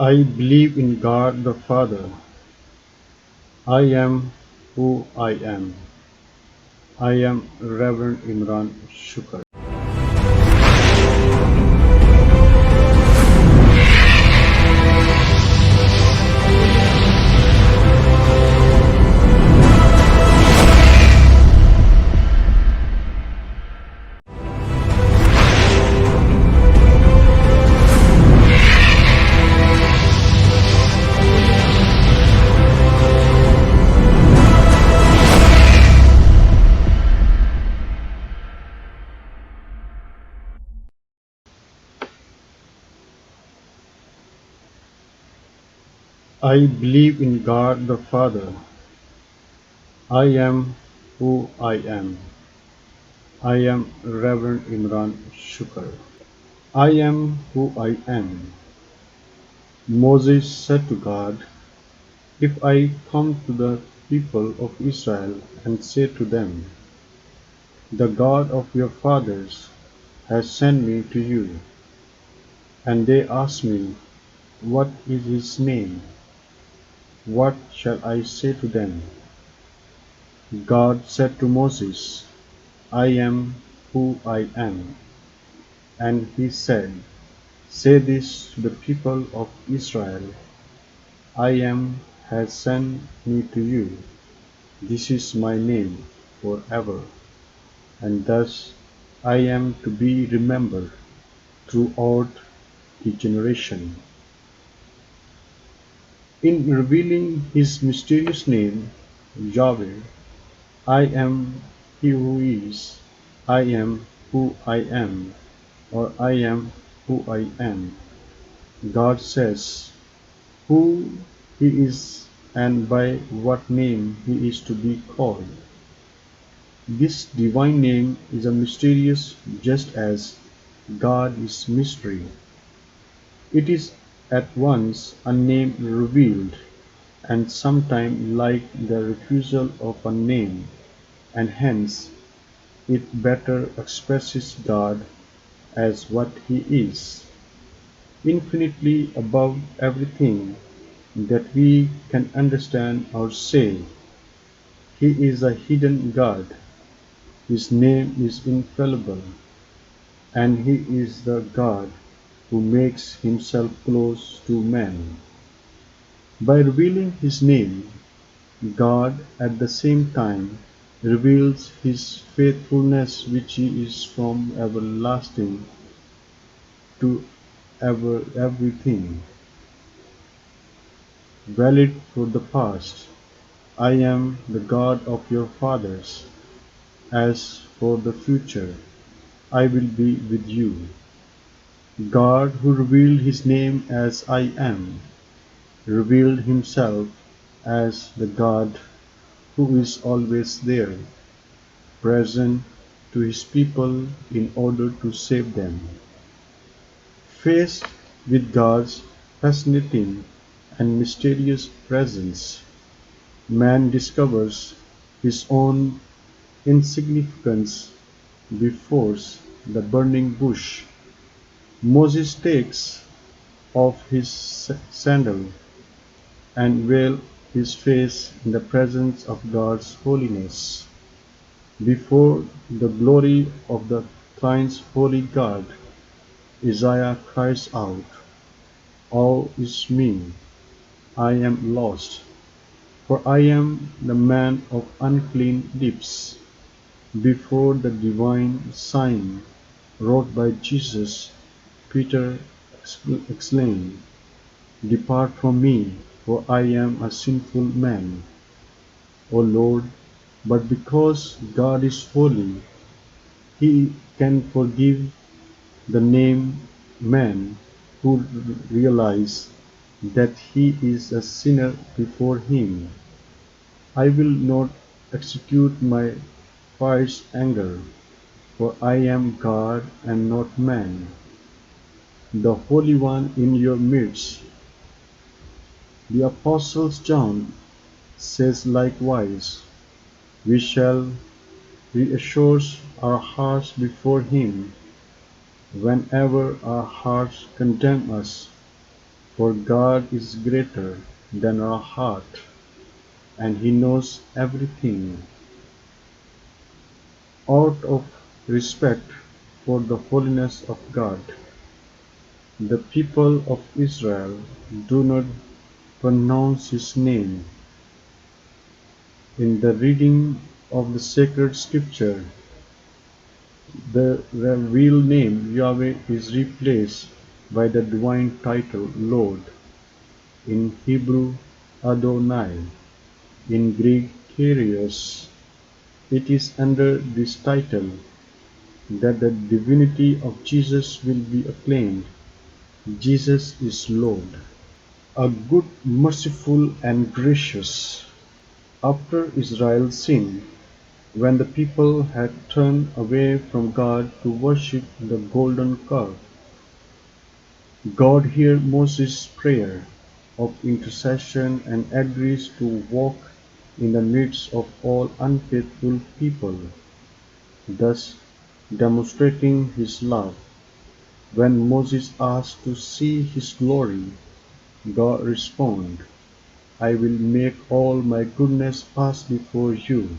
I believe in God the Father. I am who I am. I am Reverend Imran Shuker. I believe in God the Father. I am who I am. I am Reverend Imran Shuker. I am who I am. Moses said to God, "If I come to the people of Israel and say to them, 'The God of your fathers has sent me to you,' and they ask me, 'What is his name?' what shall I say to them?" God said to Moses, "I am who I am." And he said, "Say this to the people of Israel, 'I am has sent me to you. This is my name forever, and thus I am to be remembered throughout the generation." In revealing his mysterious name, Yahweh, I am he who is, I am who I am, or I am who I am. God says who he is and by what name he is to be called. This divine name is a mysterious just as God is mystery. It is at once a name revealed and sometimes like the refusal of a name, and hence it better expresses God as what he is, infinitely above everything that we can understand or say. He is a hidden God, his name is infallible, and he is the God who makes himself close to man. By revealing his name, God at the same time reveals his faithfulness, which he is from everlasting to everything, valid for the past. "I am the God of your fathers." As for the future, "I will be with you." God, who revealed his name as "I am," revealed himself as the God who is always there, present to his people in order to save them. Faced with God's fascinating and mysterious presence, man discovers his own insignificance before the burning bush. Moses takes off his sandal and veils his face in the presence of God's holiness. Before the glory of the thrice holy God, Isaiah cries out, "Woe is me, I am lost, for I am the man of unclean lips." Before the divine sign wrought by Jesus, Peter exclaimed, "Depart from me, for I am a sinful man, O Lord." But because God is holy, he can forgive the named man who realizes that he is a sinner before him. "I will not execute my fierce anger, for I am God and not man, the Holy One in your midst." The Apostle John says likewise, "We shall reassure our hearts before him whenever our hearts condemn us, For God is greater than our heart, and He knows everything. Out of respect for the holiness of God, the people of Israel do not pronounce His name. In the reading of the sacred scripture, the real name Yahweh is replaced by the divine title Lord, in Hebrew Adonai, in Greek Kyrios. It is under this title that the divinity of Jesus will be acclaimed. Jesus is Lord. A good, merciful, and gracious. After Israel's sin, when the people had turned away from God to worship the golden calf, God hears Moses' prayer of intercession and agrees to walk in the midst of all unfaithful people, thus demonstrating His love. When Moses asked to see His glory, God responded, I will make all my goodness pass before you,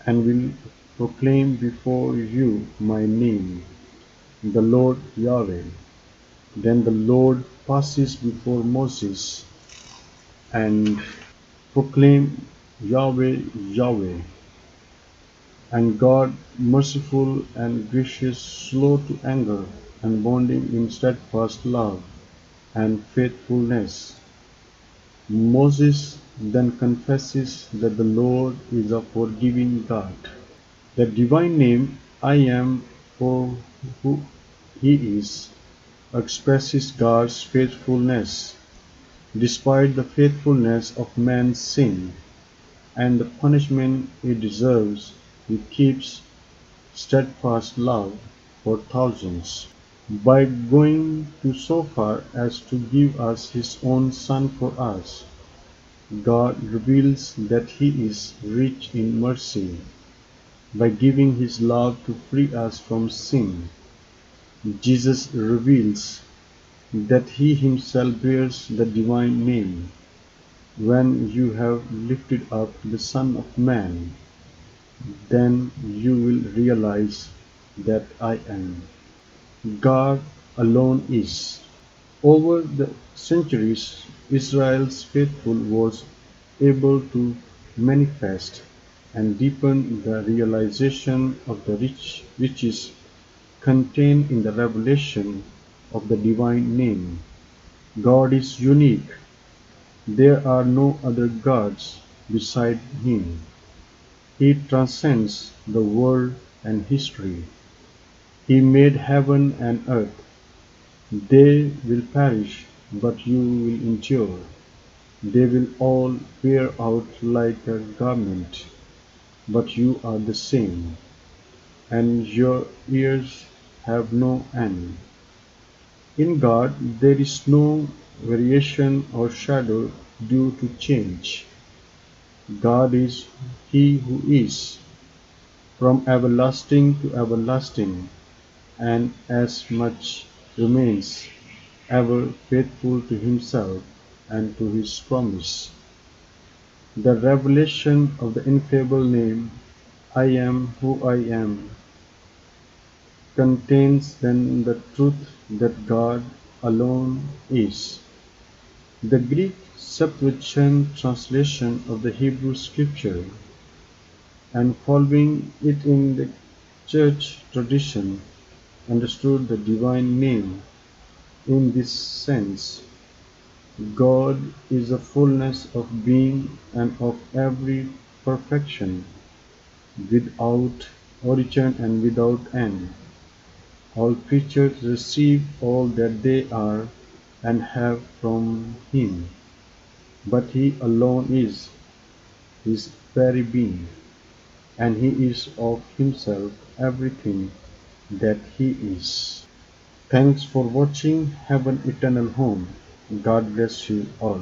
and will proclaim before you my name, the Lord Yahweh. Then the Lord passes before Moses and proclaims Yahweh, Yahweh, and God merciful and gracious, slow to anger, and abounding in steadfast love and faithfulness. Moses then confesses that the Lord is a forgiving God. The divine name I am for who He is expresses God's faithfulness despite the faithfulness of man's sin and the punishment it deserves. He keeps steadfast love for thousands. By going to so far as to give us His own Son for us, God reveals that He is rich in mercy. By giving His love to free us from sin, Jesus reveals that He Himself bears the divine name. When you have lifted up the Son of Man, then you will realize that I am. God alone is. Over the centuries, Israel's faithful was able to manifest and deepen the realization of the riches contained in the revelation of the divine name. God is unique. There are no other gods beside Him. He transcends the world and history. He made heaven and earth. They will perish, but you will endure. They will all wear out like a garment, but you are the same, and your years have no end. In God there is no variation or shadow due to change. God is He who is, from everlasting to everlasting, and as much remains ever faithful to Himself and to His promise. The revelation of the ineffable name I am who I am contains then the truth that God alone is. The Greek Septuagint translation of the Hebrew Scripture, and following it in the church tradition, understood the divine name in this sense: God is the fullness of being and of every perfection, without origin and without end. All creatures receive all that they are and have from Him, but He alone is His very being, and He is of Himself everything that He is. Thanks for watching. Have an eternal home. God bless you all.